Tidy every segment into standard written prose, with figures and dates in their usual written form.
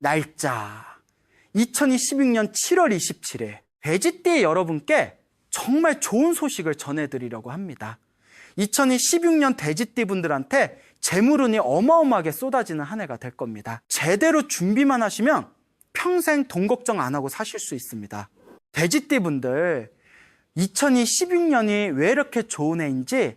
날짜 2016년 7월 27일 돼지띠 여러분께 정말 좋은 소식을 전해드리려고 합니다. 2016년 돼지띠 분들한테 재물운이 어마어마하게 쏟아지는 한 해가 될 겁니다. 제대로 준비만 하시면 평생 돈 걱정 안 하고 사실 수 있습니다. 돼지띠 분들 2016년이 왜 이렇게 좋은 해인지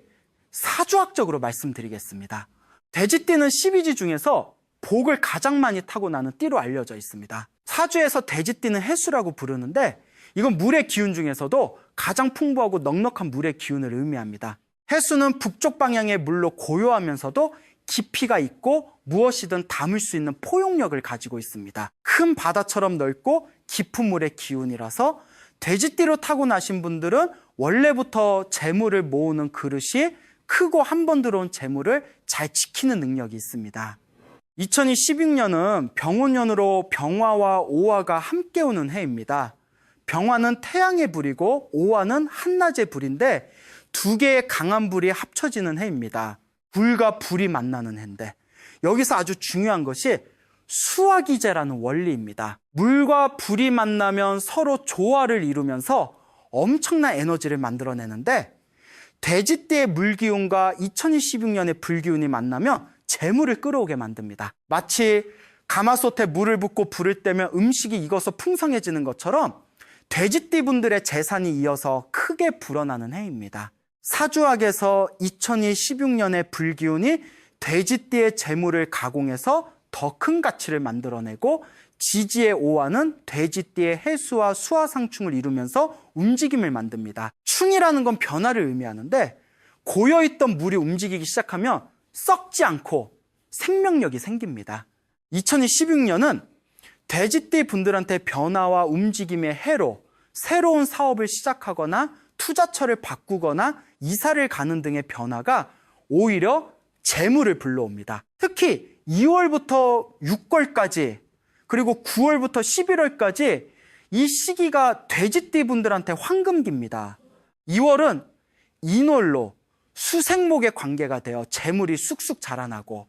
사주학적으로 말씀드리겠습니다. 돼지띠는 12지 중에서 복을 가장 많이 타고나는 띠로 알려져 있습니다. 사주에서 돼지띠는 해수라고 부르는데 이건 물의 기운 중에서도 가장 풍부하고 넉넉한 물의 기운을 의미합니다. 해수는 북쪽 방향의 물로 고요하면서도 깊이가 있고 무엇이든 담을 수 있는 포용력을 가지고 있습니다. 큰 바다처럼 넓고 깊은 물의 기운이라서 돼지띠로 타고나신 분들은 원래부터 재물을 모으는 그릇이 크고 한 번 들어온 재물을 잘 지키는 능력이 있습니다. 2016년은 병혼년으로 병화와 오화가 함께 오는 해입니다. 병화는 태양의 불이고 오화는 한낮의 불인데 두 개의 강한 불이 합쳐지는 해입니다. 불과 불이 만나는 해인데 여기서 아주 중요한 것이 수화기제라는 원리입니다. 물과 불이 만나면 서로 조화를 이루면서 엄청난 에너지를 만들어내는데 돼지띠의 물기운과 2016년의 불기운이 만나면 재물을 끌어오게 만듭니다. 마치 가마솥에 물을 붓고 불을 떼면 음식이 익어서 풍성해지는 것처럼 돼지띠 분들의 재산이 이어서 크게 불어나는 해입니다. 사주학에서 2016년의 불기운이 돼지띠의 재물을 가공해서 더 큰 가치를 만들어내고 지지의 오화는 돼지띠의 해수와 수화상충을 이루면서 움직임을 만듭니다. 충이라는 건 변화를 의미하는데 고여있던 물이 움직이기 시작하면 썩지 않고 생명력이 생깁니다. 2016년은 돼지띠 분들한테 변화와 움직임의 해로 새로운 사업을 시작하거나 투자처를 바꾸거나 이사를 가는 등의 변화가 오히려 재물을 불러옵니다. 특히 2월부터 6월까지 그리고 9월부터 11월까지 이 시기가 돼지띠 분들한테 황금기입니다. 2월은 인월로 수생목의 관계가 되어 재물이 쑥쑥 자라나고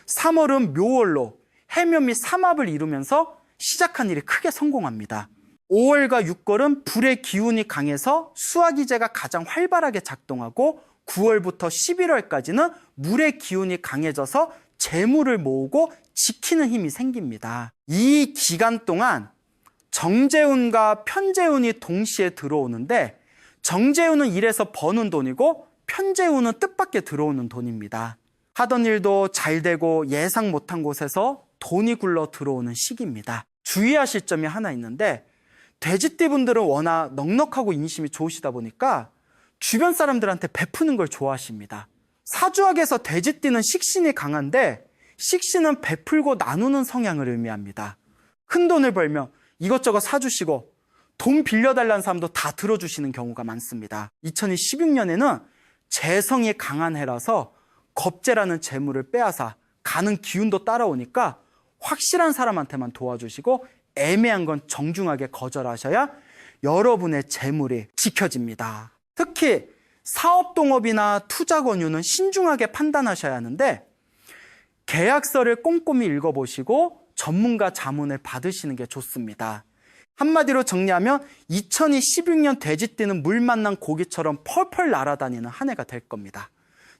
3월은 묘월로 해묘 및 삼합을 이루면서 시작한 일이 크게 성공합니다. 5월과 6월은 불의 기운이 강해서 수화기제가 가장 활발하게 작동하고 9월부터 11월까지는 물의 기운이 강해져서 재물을 모으고 지키는 힘이 생깁니다. 이 기간 동안 정재운과 편재운이 동시에 들어오는데 정재운은 일해서 버는 돈이고 편재운은 뜻밖의 들어오는 돈입니다. 하던 일도 잘 되고 예상 못한 곳에서 돈이 굴러 들어오는 시기입니다. 주의하실 점이 하나 있는데 돼지띠 분들은 워낙 넉넉하고 인심이 좋으시다 보니까 주변 사람들한테 베푸는 걸 좋아하십니다. 사주학에서 돼지띠는 식신이 강한데 식신은 베풀고 나누는 성향을 의미합니다. 큰 돈을 벌면 이것저것 사주시고 돈 빌려달라는 사람도 다 들어주시는 경우가 많습니다. 2016년에는 재성이 강한 해라서 겁재라는 재물을 빼앗아 가는 기운도 따라오니까 확실한 사람한테만 도와주시고 애매한 건 정중하게 거절하셔야 여러분의 재물이 지켜집니다. 특히 사업 동업이나 투자 권유는 신중하게 판단하셔야 하는데 계약서를 꼼꼼히 읽어보시고 전문가 자문을 받으시는 게 좋습니다. 한마디로 정리하면 2016년 돼지띠는 물 만난 고기처럼 펄펄 날아다니는 한 해가 될 겁니다.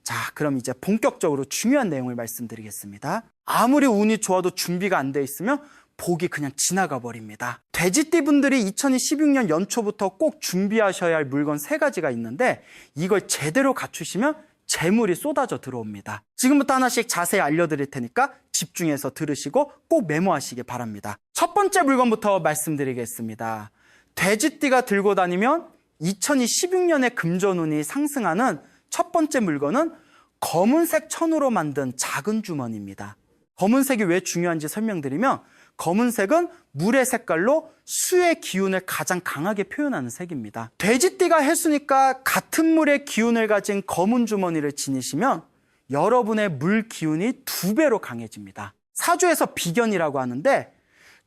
자, 그럼 이제 본격적으로 중요한 내용을 말씀드리겠습니다. 아무리 운이 좋아도 준비가 안 돼 있으면 복이 그냥 지나가 버립니다. 돼지띠 분들이 2016년 연초부터 꼭 준비하셔야 할 물건 3가지가 있는데 이걸 제대로 갖추시면 재물이 쏟아져 들어옵니다. 지금부터 하나씩 자세히 알려드릴 테니까 집중해서 들으시고 꼭 메모하시기 바랍니다. 첫 번째 물건부터 말씀드리겠습니다. 돼지띠가 들고 다니면 2016년에 금전운이 상승하는 첫 번째 물건은 검은색 천으로 만든 작은 주머니입니다. 검은색이 왜 중요한지 설명드리면 검은색은 물의 색깔로 수의 기운을 가장 강하게 표현하는 색입니다. 돼지띠가 해수니까 같은 물의 기운을 가진 검은 주머니를 지니시면 여러분의 물 기운이 2배로 강해집니다. 사주에서 비견이라고 하는데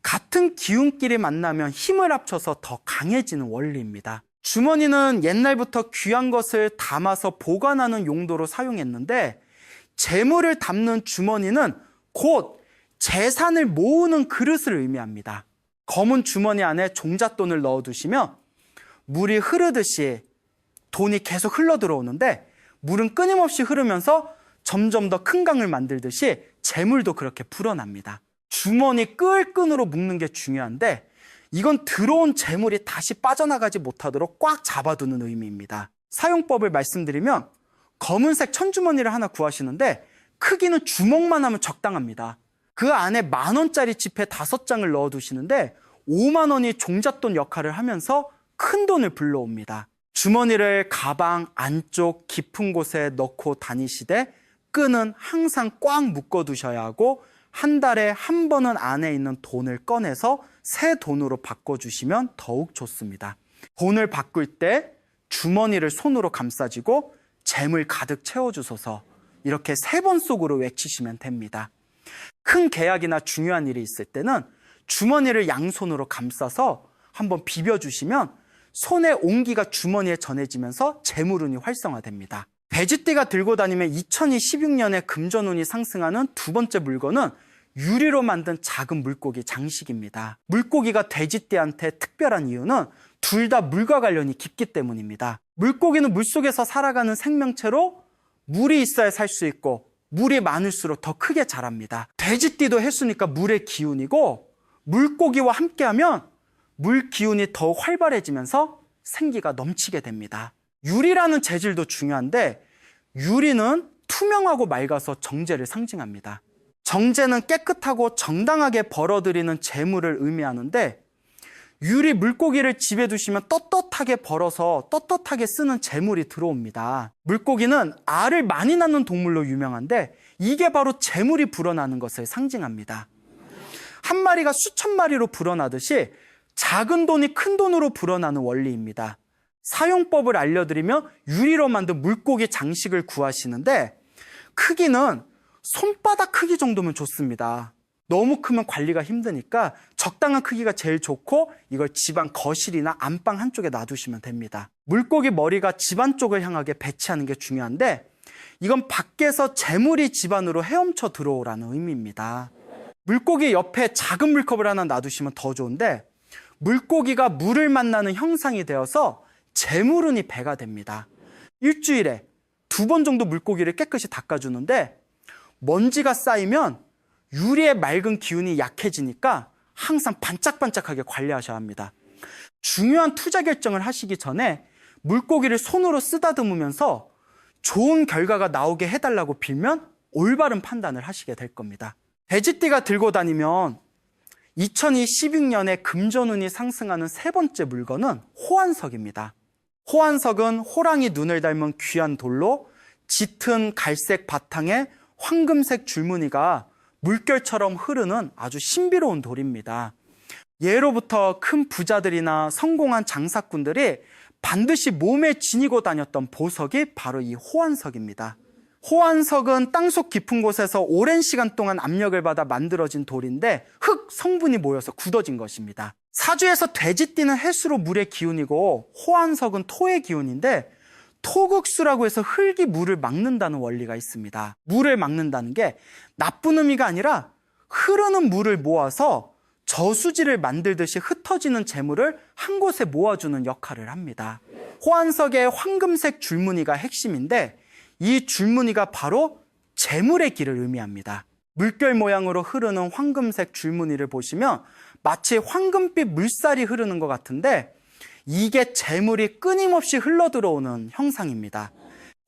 같은 기운끼리 만나면 힘을 합쳐서 더 강해지는 원리입니다. 주머니는 옛날부터 귀한 것을 담아서 보관하는 용도로 사용했는데 재물을 담는 주머니는 곧 재산을 모으는 그릇을 의미합니다. 검은 주머니 안에 종잣돈을 넣어두시면 물이 흐르듯이 돈이 계속 흘러 들어오는데, 물은 끊임없이 흐르면서 점점 더 큰 강을 만들듯이 재물도 그렇게 불어납니다. 주머니 끈으로 묶는 게 중요한데, 이건 들어온 재물이 다시 빠져나가지 못하도록 꽉 잡아두는 의미입니다. 사용법을 말씀드리면, 검은색 천주머니를 하나 구하시는데 크기는 주먹만 하면 적당합니다. 그 안에 10,000원짜리 지폐 5장을 넣어두시는데 5만 원이 종잣돈 역할을 하면서 큰 돈을 불러옵니다. 주머니를 가방 안쪽 깊은 곳에 넣고 다니시되 끈은 항상 꽉 묶어두셔야 하고, 한 달에 한 번은 안에 있는 돈을 꺼내서 새 돈으로 바꿔주시면 더욱 좋습니다. 돈을 바꿀 때 주머니를 손으로 감싸지고 재물 가득 채워주소서, 이렇게 3번 속으로 외치시면 됩니다. 큰 계약이나 중요한 일이 있을 때는 주머니를 양손으로 감싸서 한번 비벼주시면 손의 온기가 주머니에 전해지면서 재물운이 활성화됩니다. 돼지띠가 들고 다니면 2016년에 금전운이 상승하는 두 번째 물건은 유리로 만든 작은 물고기 장식입니다. 물고기가 돼지띠한테 특별한 이유는 둘 다 물과 관련이 깊기 때문입니다. 물고기는 물속에서 살아가는 생명체로 물이 있어야 살 수 있고, 물이 많을수록 더 크게 자랍니다. 돼지띠도 해수니까 물의 기운이고, 물고기와 함께하면 물 기운이 더 활발해지면서 생기가 넘치게 됩니다. 유리라는 재질도 중요한데, 유리는 투명하고 맑아서 정제를 상징합니다. 정제는 깨끗하고 정당하게 벌어들이는 재물을 의미하는데, 유리 물고기를 집에 두시면 떳떳하게 벌어서 떳떳하게 쓰는 재물이 들어옵니다. 물고기는 알을 많이 낳는 동물로 유명한데, 이게 바로 재물이 불어나는 것을 상징합니다. 한 마리가 수천 마리로 불어나듯이 작은 돈이 큰 돈으로 불어나는 원리입니다. 사용법을 알려드리면, 유리로 만든 물고기 장식을 구하시는데 크기는 손바닥 크기 정도면 좋습니다. 너무 크면 관리가 힘드니까 적당한 크기가 제일 좋고, 이걸 집안 거실이나 안방 한쪽에 놔두시면 됩니다. 물고기 머리가 집안 쪽을 향하게 배치하는 게 중요한데, 이건 밖에서 재물이 집안으로 헤엄쳐 들어오라는 의미입니다. 물고기 옆에 작은 물컵을 하나 놔두시면 더 좋은데, 물고기가 물을 만나는 형상이 되어서 재물운이 배가 됩니다. 일주일에 2번 정도 물고기를 깨끗이 닦아주는데, 먼지가 쌓이면 유리의 맑은 기운이 약해지니까 항상 반짝반짝하게 관리하셔야 합니다. 중요한 투자 결정을 하시기 전에 물고기를 손으로 쓰다듬으면서 좋은 결과가 나오게 해달라고 빌면 올바른 판단을 하시게 될 겁니다. 돼지띠가 들고 다니면 2016년에 금전운이 상승하는 세 번째 물건은 호환석입니다. 호환석은 호랑이 눈을 닮은 귀한 돌로 짙은 갈색 바탕에 황금색 줄무늬가 물결처럼 흐르는 아주 신비로운 돌입니다. 예로부터 큰 부자들이나 성공한 장사꾼들이 반드시 몸에 지니고 다녔던 보석이 바로 이 호환석입니다. 호환석은 땅속 깊은 곳에서 오랜 시간 동안 압력을 받아 만들어진 돌인데, 흙 성분이 모여서 굳어진 것입니다. 사주에서 돼지띠는 해수로 물의 기운이고, 호환석은 토의 기운인데, 토극수라고 해서 흙이 물을 막는다는 원리가 있습니다. 물을 막는다는 게 나쁜 의미가 아니라 흐르는 물을 모아서 저수지를 만들듯이 흩어지는 재물을 한 곳에 모아주는 역할을 합니다. 호환석의 황금색 줄무늬가 핵심인데, 이 줄무늬가 바로 재물의 길을 의미합니다. 물결 모양으로 흐르는 황금색 줄무늬를 보시면 마치 황금빛 물살이 흐르는 것 같은데, 이게 재물이 끊임없이 흘러들어오는 형상입니다.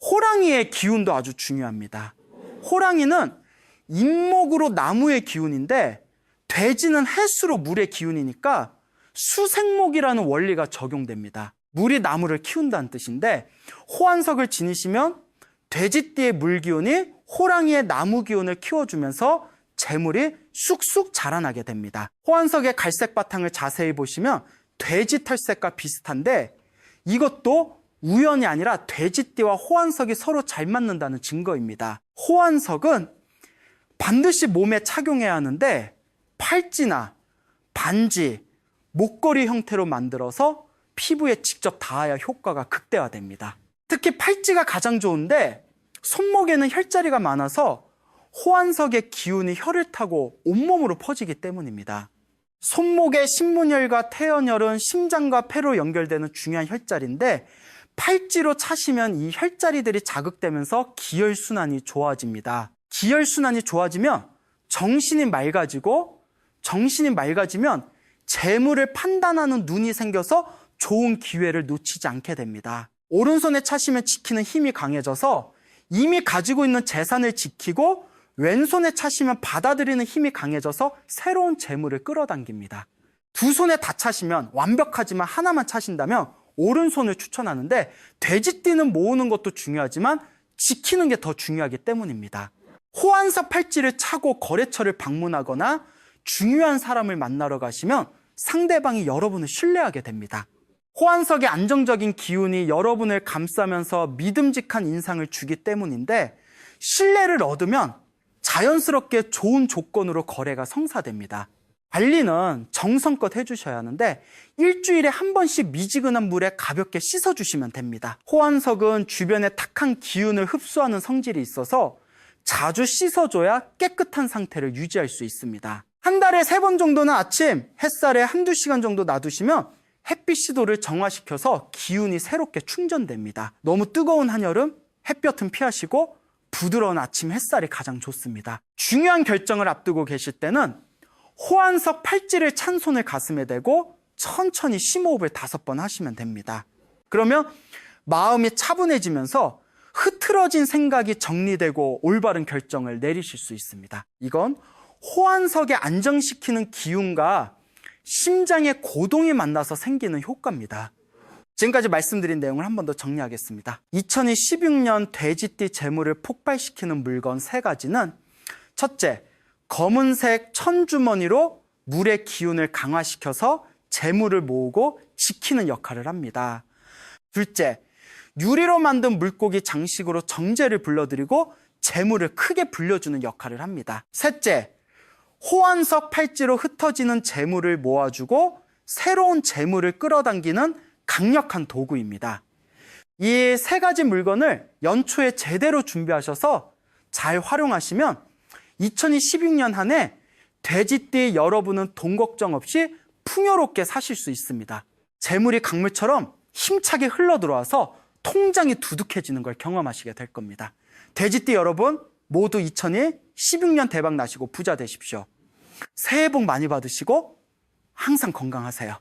호랑이의 기운도 아주 중요합니다. 호랑이는 인목으로 나무의 기운인데, 돼지는 해수로 물의 기운이니까 수생목이라는 원리가 적용됩니다. 물이 나무를 키운다는 뜻인데, 호환석을 지니시면 돼지띠의 물 기운이 호랑이의 나무 기운을 키워주면서 재물이 쑥쑥 자라나게 됩니다. 호환석의 갈색 바탕을 자세히 보시면 돼지 털색과 비슷한데, 이것도 우연이 아니라 돼지띠와 호환석이 서로 잘 맞는다는 증거입니다. 호환석은 반드시 몸에 착용해야 하는데, 팔찌나 반지, 목걸이 형태로 만들어서 피부에 직접 닿아야 효과가 극대화됩니다. 특히 팔찌가 가장 좋은데, 손목에는 혈자리가 많아서 호환석의 기운이 혈을 타고 온몸으로 퍼지기 때문입니다. 손목의 신문혈과 태연혈은 심장과 폐로 연결되는 중요한 혈자리인데 팔찌로 차시면 이 혈자리들이 자극되면서 기혈순환이 좋아집니다. 기혈순환이 좋아지면 정신이 맑아지면 재물을 판단하는 눈이 생겨서 좋은 기회를 놓치지 않게 됩니다. 오른손에 차시면 지키는 힘이 강해져서 이미 가지고 있는 재산을 지키고 왼손에 차시면 받아들이는 힘이 강해져서 새로운 재물을 끌어당깁니다. 두 손에 다 차시면 완벽하지만 하나만 차신다면 오른손을 추천하는데 돼지띠는 모으는 것도 중요하지만 지키는 게 더 중요하기 때문입니다. 호환석 팔찌를 차고 거래처를 방문하거나 중요한 사람을 만나러 가시면 상대방이 여러분을 신뢰하게 됩니다. 호환석의 안정적인 기운이 여러분을 감싸면서 믿음직한 인상을 주기 때문인데 신뢰를 얻으면 자연스럽게 좋은 조건으로 거래가 성사됩니다. 관리는 정성껏 해주셔야 하는데 일주일에 한 번씩 미지근한 물에 가볍게 씻어주시면 됩니다. 호환석은 주변의 탁한 기운을 흡수하는 성질이 있어서 자주 씻어줘야 깨끗한 상태를 유지할 수 있습니다. 한 달에 3번 정도는 아침 햇살에 한두 시간 정도 놔두시면 햇빛 시도를 정화시켜서 기운이 새롭게 충전됩니다. 너무 뜨거운 한여름 햇볕은 피하시고 부드러운 아침 햇살이 가장 좋습니다. 중요한 결정을 앞두고 계실 때는 호환석 팔찌를 찬 손을 가슴에 대고 천천히 심호흡을 5번 하시면 됩니다. 그러면 마음이 차분해지면서 흐트러진 생각이 정리되고 올바른 결정을 내리실 수 있습니다. 이건 호환석에 안정시키는 기운과 심장의 고동이 만나서 생기는 효과입니다. 지금까지 말씀드린 내용을 한 번 더 정리하겠습니다. 2016년 돼지띠 재물을 폭발시키는 물건 3가지는 첫째, 검은색 천주머니로 물의 기운을 강화시켜서 재물을 모으고 지키는 역할을 합니다. 둘째, 유리로 만든 물고기 장식으로 정제를 불러들이고 재물을 크게 불려주는 역할을 합니다. 셋째, 호환석 팔찌로 흩어지는 재물을 모아주고 새로운 재물을 끌어당기는 강력한 도구입니다. 이 3가지 물건을 연초에 제대로 준비하셔서 잘 활용하시면 2016년 한 해 돼지띠 여러분은 돈 걱정 없이 풍요롭게 사실 수 있습니다. 재물이 강물처럼 힘차게 흘러들어와서 통장이 두둑해지는 걸 경험하시게 될 겁니다. 돼지띠 여러분 모두 2016년 대박 나시고 부자 되십시오. 새해 복 많이 받으시고 항상 건강하세요.